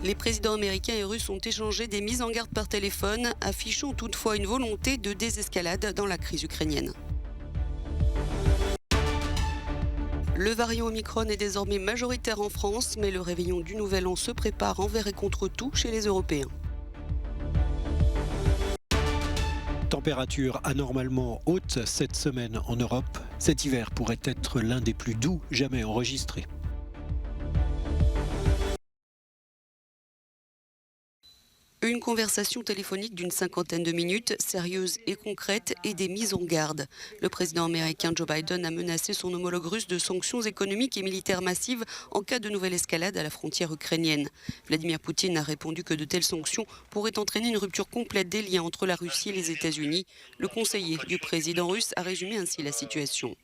Les présidents américains et russes ont échangé des mises en garde par téléphone, affichant toutefois une volonté de désescalade dans la crise ukrainienne. Le variant Omicron est désormais majoritaire en France, mais le réveillon du Nouvel An se prépare envers et contre tout chez les Européens. Température anormalement haute cette semaine en Europe. Cet hiver pourrait être l'un des plus doux jamais enregistrés. Une conversation téléphonique d'une cinquantaine de minutes, sérieuse et concrète, et des mises en garde. Le président américain Joe Biden a menacé son homologue russe de sanctions économiques et militaires massives en cas de nouvelle escalade à la frontière ukrainienne. Vladimir Poutine a répondu que de telles sanctions pourraient entraîner une rupture complète des liens entre la Russie et les États-Unis. Le conseiller du président russe a résumé ainsi la situation.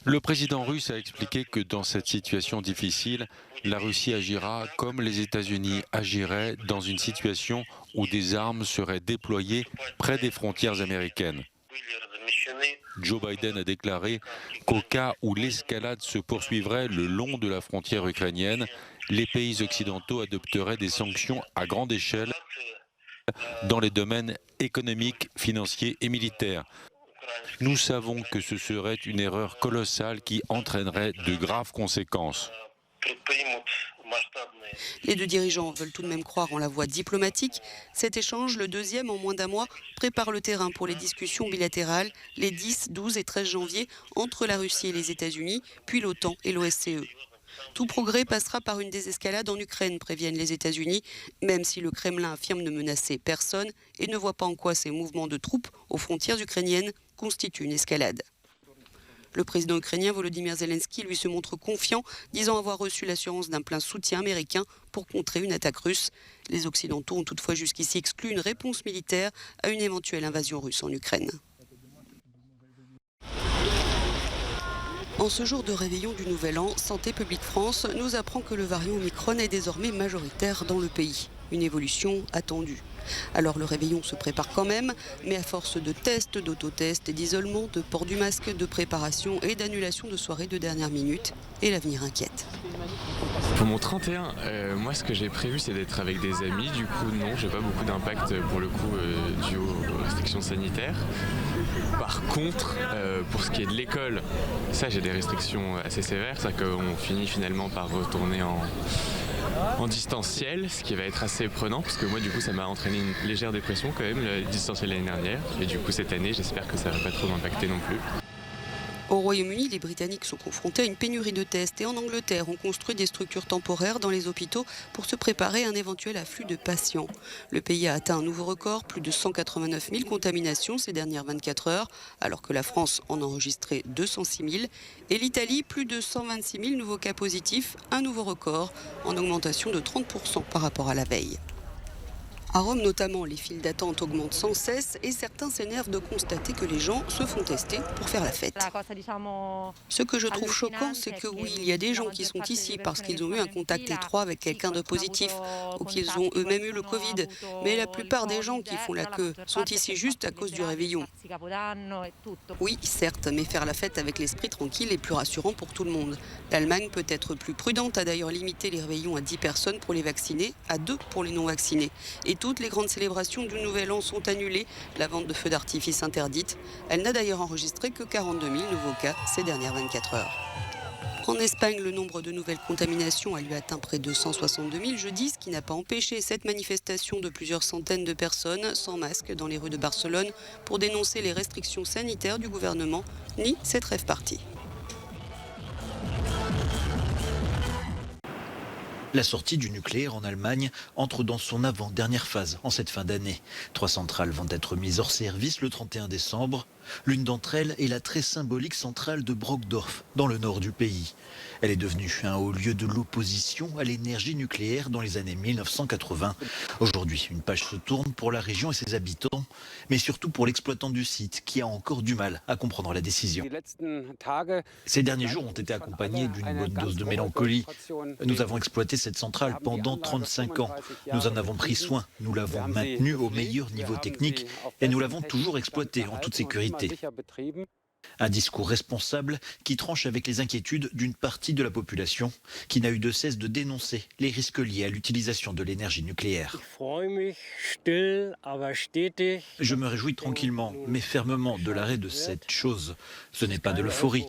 Le président russe a expliqué que dans cette situation difficile, la Russie agira comme les États-Unis agiraient dans une situation où des armes seraient déployées près des frontières américaines. Joe Biden a déclaré qu'au cas où l'escalade se poursuivrait le long de la frontière ukrainienne, les pays occidentaux adopteraient des sanctions à grande échelle dans les domaines économiques, financiers et militaires. Nous savons que ce serait une erreur colossale qui entraînerait de graves conséquences. Les deux dirigeants veulent tout de même croire en la voie diplomatique. Cet échange, le deuxième en moins d'un mois, prépare le terrain pour les discussions bilatérales les 10, 12 et 13 janvier entre la Russie et les États-Unis, puis l'OTAN et l'OSCE. Tout progrès passera par une désescalade en Ukraine, préviennent les États-Unis, même si le Kremlin affirme ne menacer personne et ne voit pas en quoi ces mouvements de troupes aux frontières ukrainiennes constituent une escalade. Le président ukrainien Volodymyr Zelensky lui se montre confiant, disant avoir reçu l'assurance d'un plein soutien américain pour contrer une attaque russe. Les Occidentaux ont toutefois jusqu'ici exclu une réponse militaire à une éventuelle invasion russe en Ukraine. En ce jour de réveillon du Nouvel An, Santé publique France nous apprend que le variant Omicron est désormais majoritaire dans le pays. Une évolution attendue. Alors le réveillon se prépare quand même, mais à force de tests, d'autotests, d'isolement, de port du masque, de préparation et d'annulation de soirées de dernière minute, et l'avenir inquiète. Pour mon 31, moi ce que j'ai prévu c'est d'être avec des amis, du coup non, j'ai pas beaucoup d'impact pour le coup dû aux restrictions sanitaires. Par contre, pour ce qui est de l'école, ça j'ai des restrictions assez sévères, c'est-à-dire qu'on finit finalement par retourner en distanciel, ce qui va être assez prenant, parce que moi du coup ça m'a entraîné une légère dépression quand même, le distanciel l'année dernière, et du coup cette année j'espère que ça va pas trop m'impacter non plus. Au Royaume-Uni, les Britanniques sont confrontés à une pénurie de tests et en Angleterre, on construit des structures temporaires dans les hôpitaux pour se préparer à un éventuel afflux de patients. Le pays a atteint un nouveau record, plus de 189 000 contaminations ces dernières 24 heures, alors que la France en a enregistré 206 000. Et l'Italie, plus de 126 000 nouveaux cas positifs, un nouveau record, en augmentation de 30% par rapport à la veille. À Rome notamment, les files d'attente augmentent sans cesse et certains s'énervent de constater que les gens se font tester pour faire la fête. Ce que je trouve choquant, c'est que oui, il y a des gens qui sont ici parce qu'ils ont eu un contact étroit avec quelqu'un de positif ou qu'ils ont eux-mêmes eu le Covid. Mais la plupart des gens qui font la queue sont ici juste à cause du réveillon. Oui, certes, mais faire la fête avec l'esprit tranquille est plus rassurant pour tout le monde. L'Allemagne peut être plus prudente, a d'ailleurs limité les réveillons à 10 personnes pour les vaccinés, à 2 pour les non-vaccinés. Et toutes les grandes célébrations du Nouvel An sont annulées, la vente de feux d'artifice interdite. Elle n'a d'ailleurs enregistré que 42 000 nouveaux cas ces dernières 24 heures. En Espagne, le nombre de nouvelles contaminations a lui atteint près de 162 000 jeudi, ce qui n'a pas empêché cette manifestation de plusieurs centaines de personnes sans masque dans les rues de Barcelone pour dénoncer les restrictions sanitaires du gouvernement, ni cette rave-party. La sortie du nucléaire en Allemagne entre dans son avant-dernière phase en cette fin d'année. 3 centrales vont être mises hors service le 31 décembre. L'une d'entre elles est la très symbolique centrale de Brockdorf, dans le nord du pays. Elle est devenue un haut lieu de l'opposition à l'énergie nucléaire dans les années 1980. Aujourd'hui, une page se tourne pour la région et ses habitants, mais surtout pour l'exploitant du site qui a encore du mal à comprendre la décision. Ces derniers jours ont été accompagnés d'une bonne dose de mélancolie. Nous avons exploité cette centrale pendant 35 ans. Nous en avons pris soin, nous l'avons maintenue au meilleur niveau technique et nous l'avons toujours exploitée en toute sécurité. Un discours responsable qui tranche avec les inquiétudes d'une partie de la population qui n'a eu de cesse de dénoncer les risques liés à l'utilisation de l'énergie nucléaire. Je me réjouis tranquillement, mais fermement de l'arrêt de cette chose. Ce n'est pas de l'euphorie.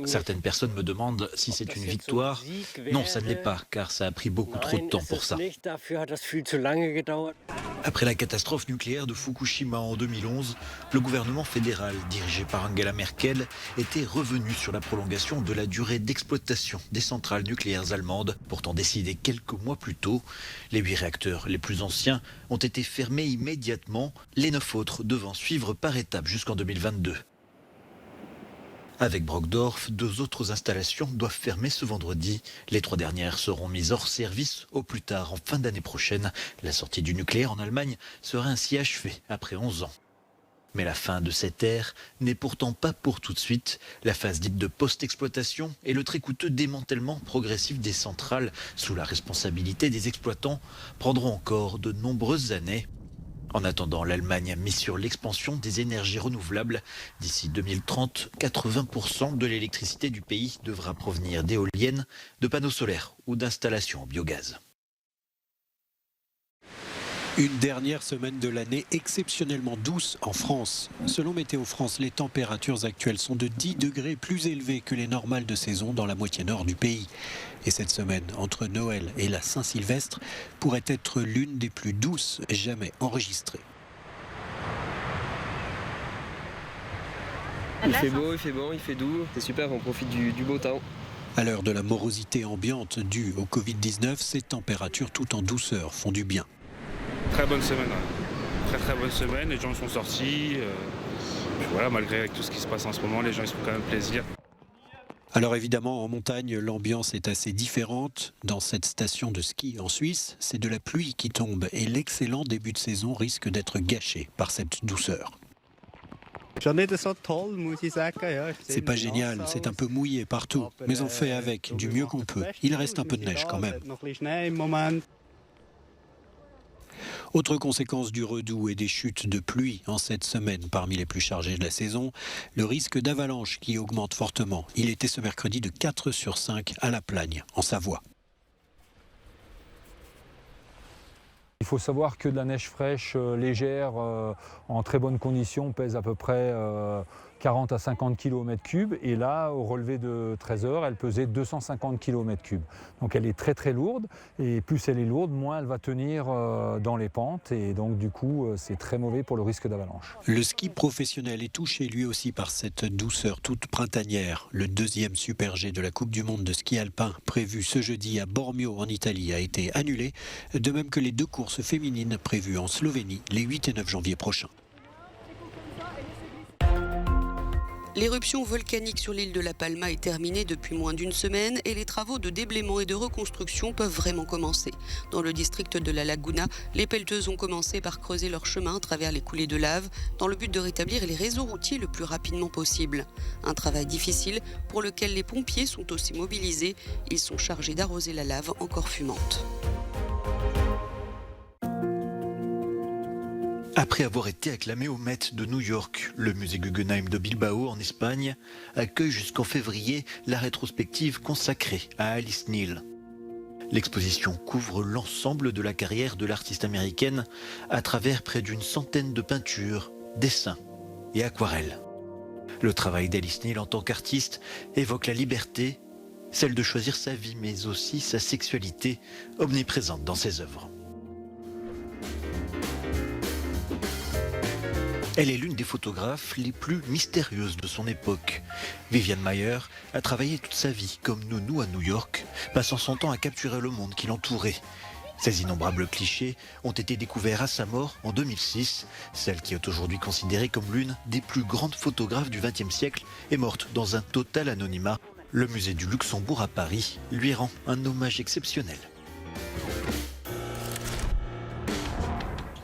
Certaines personnes me demandent si c'est une victoire. Non, ça ne l'est pas, car ça a pris beaucoup trop de temps pour ça. Après la catastrophe nucléaire de Fukushima en 2011, le gouvernement fédéral, dirigé par Angela Merkel, était revenu sur la prolongation de la durée d'exploitation des centrales nucléaires allemandes, pourtant décidée quelques mois plus tôt. Les 8 réacteurs les plus anciens ont été fermés immédiatement, les 9 autres devant suivre par étapes jusqu'en 2022. Avec Brockdorf, 2 autres installations doivent fermer ce vendredi. Les 3 dernières seront mises hors service au plus tard en fin d'année prochaine. La sortie du nucléaire en Allemagne sera ainsi achevée après 11 ans. Mais la fin de cette ère n'est pourtant pas pour tout de suite. La phase dite de post-exploitation et le très coûteux démantèlement progressif des centrales sous la responsabilité des exploitants prendront encore de nombreuses années. En attendant, l'Allemagne a mis sur l'expansion des énergies renouvelables. D'ici 2030, 80% de l'électricité du pays devra provenir d'éoliennes, de panneaux solaires ou d'installations en biogaz. Une dernière semaine de l'année exceptionnellement douce en France. Selon Météo France, les températures actuelles sont de 10 degrés plus élevées que les normales de saison dans la moitié nord du pays. Et cette semaine, entre Noël et la Saint-Sylvestre, pourrait être l'une des plus douces jamais enregistrées. Il fait beau, il fait bon, il fait doux, c'est super, on profite du beau temps. À l'heure de la morosité ambiante due au Covid-19, ces températures tout en douceur font du bien. Très bonne semaine, très bonne semaine, les gens sont sortis, puis voilà, malgré tout ce qui se passe en ce moment, les gens ils se font quand même plaisir. Alors évidemment, en montagne, l'ambiance est assez différente. Dans cette station de ski en Suisse, c'est de la pluie qui tombe et l'excellent début de saison risque d'être gâché par cette douceur. C'est pas génial, c'est un peu mouillé partout, mais on fait avec du mieux qu'on peut. Il reste un peu de neige quand même. Autre conséquence du redoux et des chutes de pluie en cette semaine parmi les plus chargées de la saison, le risque d'avalanche qui augmente fortement. Il était ce mercredi de 4 sur 5 à La Plagne, en Savoie. Il faut savoir que de la neige fraîche légère en très bonne condition pèse à peu près 40 à 50 km3 et là au relevé de 13 heures elle pesait 250 km3. Donc elle est très très lourde et plus elle est lourde, moins elle va tenir dans les pentes et donc du coup c'est très mauvais pour le risque d'avalanche. Le ski professionnel est touché lui aussi par cette douceur toute printanière. Le 2e Super G de la Coupe du Monde de ski alpin prévu ce jeudi à Bormio en Italie a été annulé, de même que les 2 courses féminines prévues en Slovénie les 8 et 9 janvier prochains. L'éruption volcanique sur l'île de La Palma est terminée depuis moins d'une semaine et les travaux de déblaiement et de reconstruction peuvent vraiment commencer. Dans le district de La Laguna, les pelleteuses ont commencé par creuser leur chemin à travers les coulées de lave dans le but de rétablir les réseaux routiers le plus rapidement possible. Un travail difficile pour lequel les pompiers sont aussi mobilisés. Ils sont chargés d'arroser la lave encore fumante. Après avoir été acclamé au Met de New York, le musée Guggenheim de Bilbao en Espagne accueille jusqu'en février la rétrospective consacrée à Alice Neal. L'exposition couvre l'ensemble de la carrière de l'artiste américaine à travers près d'une centaine de peintures, dessins et aquarelles. Le travail d'Alice Neal en tant qu'artiste évoque la liberté, celle de choisir sa vie mais aussi sa sexualité omniprésente dans ses œuvres. Elle est l'une des photographes les plus mystérieuses de son époque. Viviane Maier a travaillé toute sa vie comme nounou à New York, passant son temps à capturer le monde qui l'entourait. Ces innombrables clichés ont été découverts à sa mort en 2006. Celle qui est aujourd'hui considérée comme l'une des plus grandes photographes du XXe siècle est morte dans un total anonymat. Le musée du Luxembourg à Paris lui rend un hommage exceptionnel.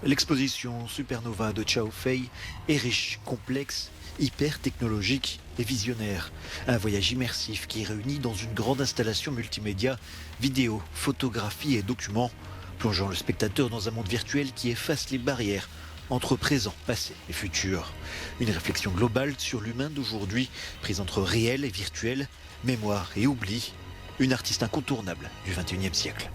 L'exposition Supernova de Chao Fei est riche, complexe, hyper technologique et visionnaire. Un voyage immersif qui réunit dans une grande installation multimédia, vidéo, photographie et documents, plongeant le spectateur dans un monde virtuel qui efface les barrières entre présent, passé et futur. Une réflexion globale sur l'humain d'aujourd'hui, prise entre réel et virtuel, mémoire et oubli. Une artiste incontournable du XXIe siècle.